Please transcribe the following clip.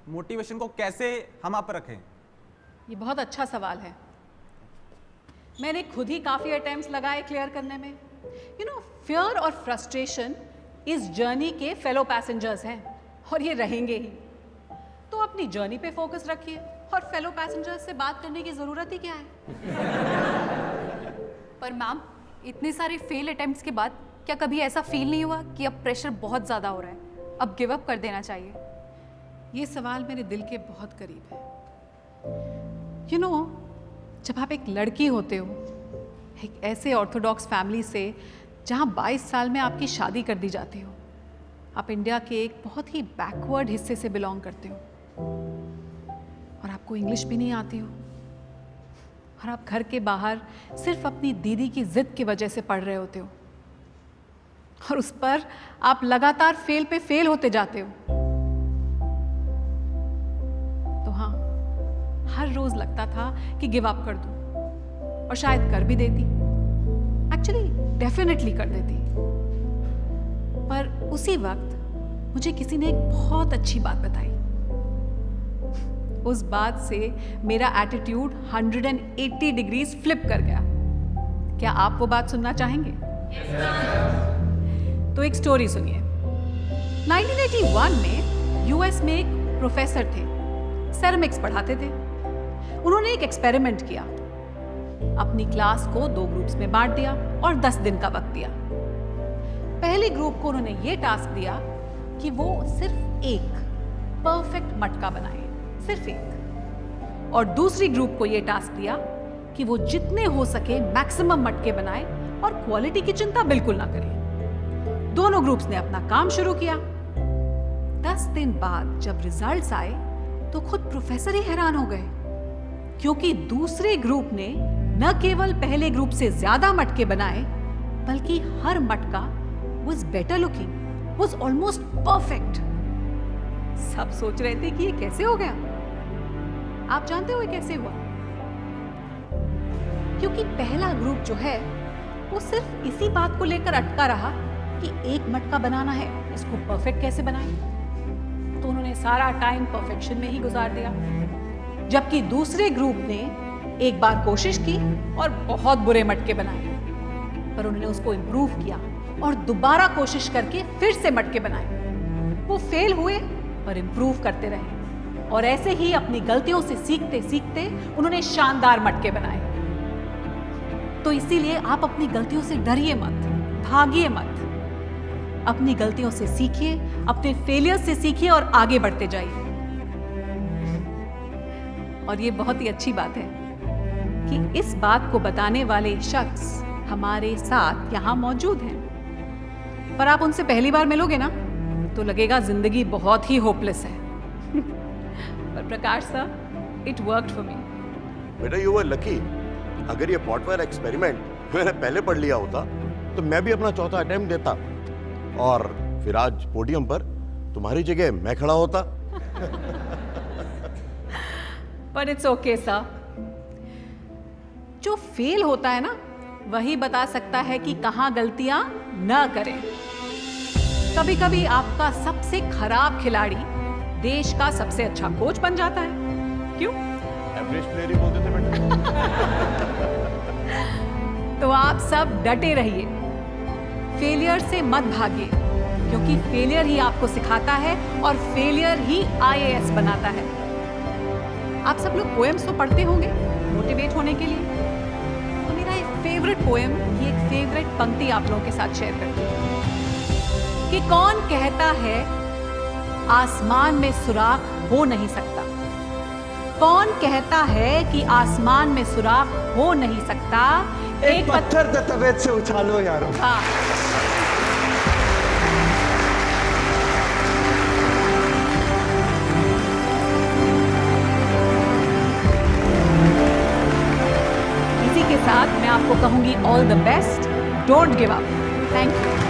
Motivation को कैसे हम आप रखें? ये बहुत अच्छा सवाल है। मैंने खुद ही काफ़ी अटेम्प्ट्स लगाए क्लियर करने में। फियर और फ्रस्ट्रेशन इस जर्नी के फेलो पैसेंजर्स हैं और ये रहेंगे ही। तो अपनी जर्नी पे फोकस रखिए और फेलो पैसेंजर्स से बात करने की ज़रूरत ही क्या है। पर मैम, इतने सारे फेल अटेम्प्ट्स के बाद क्या कभी ऐसा फील नहीं हुआ कि अब प्रेशर बहुत ज़्यादा हो रहा है, अब गिव अप कर देना चाहिए? ये सवाल मेरे दिल के बहुत करीब है। जब आप एक लड़की होते हो, एक ऐसे ऑर्थोडॉक्स फैमिली से जहाँ 22 साल में आपकी शादी कर दी जाती हो, आप इंडिया के एक बहुत ही बैकवर्ड हिस्से से बिलोंग करते हो और आपको इंग्लिश भी नहीं आती हो और आप घर के बाहर सिर्फ अपनी दीदी की जिद की वजह से पढ़ रहे होते हो और उस पर आप लगातार फेल पे फेल होते जाते हो, तो हाँ, हर रोज लगता था कि गिव अप कर दूं और शायद कर भी देती, एक्चुअली डेफिनेटली कर देती। पर उसी वक्त मुझे किसी ने एक बहुत अच्छी बात बताई। उस बात से मेरा एटीट्यूड 180 डिग्रीज फ्लिप कर गया। क्या आप वो बात सुनना चाहेंगे? तो एक स्टोरी सुनिए। 1981 में यूएस में एक प्रोफेसर थे, सेरेमिक्स पढ़ाते थे। उन्होंने एक एक्सपेरिमेंट किया। अपनी क्लास को 2 ग्रुप्स में बांट दिया और 10 दिन का वक्त दिया। पहले ग्रुप को उन्होंने ये टास्क दिया कि वो सिर्फ एक परफेक्ट मटका बनाए, सिर्फ एक। और दूसरी ग्रुप को ये टास्क दिया कि वो जितने हो सके मैक्सिमम मटके बनाए और क्वालिटी की चिंता बिल्कुल ना करें। दोनों ग्रुप्स ने अपना काम शुरू किया। 10 दिन बाद जब रिजल्ट्स आए तो खुद प्रोफेसर ही हैरान हो गए, क्योंकि दूसरे ग्रुप ने न केवल पहले ग्रुप से ज्यादा मटके बनाए, बल्कि हर मटका was better looking, was almost perfect। सब सोच रहे थे कि ये कैसे हो गया। आप जानते हो ये कैसे हुआ? क्योंकि पहला ग्रुप जो है वो सिर्फ इसी बात को लेकर अटका रहा कि एक मटका बनाना है, इसको परफेक्ट कैसे बनाएं। तो उन्होंने सारा टाइम परफेक्शन में ही गुजार दिया, जबकि दूसरे ग्रुप ने एक बार कोशिश की और बहुत बुरे मटके बनाए, पर उन्होंने उसको इम्प्रूव किया और दोबारा कोशिश करके फिर से मटके बनाए। वो फेल हुए पर इम्प्रूव करते रहे और ऐसे ही अपनी गलतियों से सीखते सीखते उन्होंने शानदार मटके बनाए। तो इसीलिए आप अपनी गलतियों से डरिए मत, भागिए मत। अपनी गलतियों से सीखिए, अपने फेलियर से सीखिए और आगे बढ़ते जाइए। और ये बहुत ही अच्छी बात है कि इस बात को बताने वाले शख्स हमारे साथ यहाँ मौजूद हैं। पर आप उनसे पहली बार मिलोगे ना तो लगेगा जिंदगी बहुत ही होपलेस है। पर Prakash sir, it worked for me. बेटा, यू वर लकी। अगर ये पॉटवेयर एक्सपेरिमेंट मैंने पहले पढ़ लिया होता तो मैं भी अपना चौथा अटेम्प्ट देता और फिर आज पोडियम पर तुम्हारी जगह मैं खड़ा होता। पर इट्स ओके सर। जो फेल होता है ना, वही बता सकता है कि कहां गलतियां न करें। कभी कभी आपका सबसे खराब खिलाड़ी देश का सबसे अच्छा कोच बन जाता है। क्यों? एवरेज प्लेयर ही बोलते थे बेटा। तो आप सब डटे रहिए, फेलियर से मत भागिए, क्योंकि फेलियर ही आपको सिखाता है और फेलियर ही आईएएस बनाता है। आप सब लोग पोएम्स तो पढ़ते होंगे मोटिवेट होने के लिए। तो मेरा एक फेवरेट पोएम, ये एक फेवरेट पंक्ति आप लोगों के साथ शेयर करती हूँ कि कौन कहता है आसमान में सुराख हो नहीं सकता। कौन कहता है कि आसमान में सुराख हो नहीं सकता। एक पत्थर तो तबीयत से उछालो यारो। हाँ। इसी के साथ मैं आपको कहूंगी all the best, don't give up. Thank you.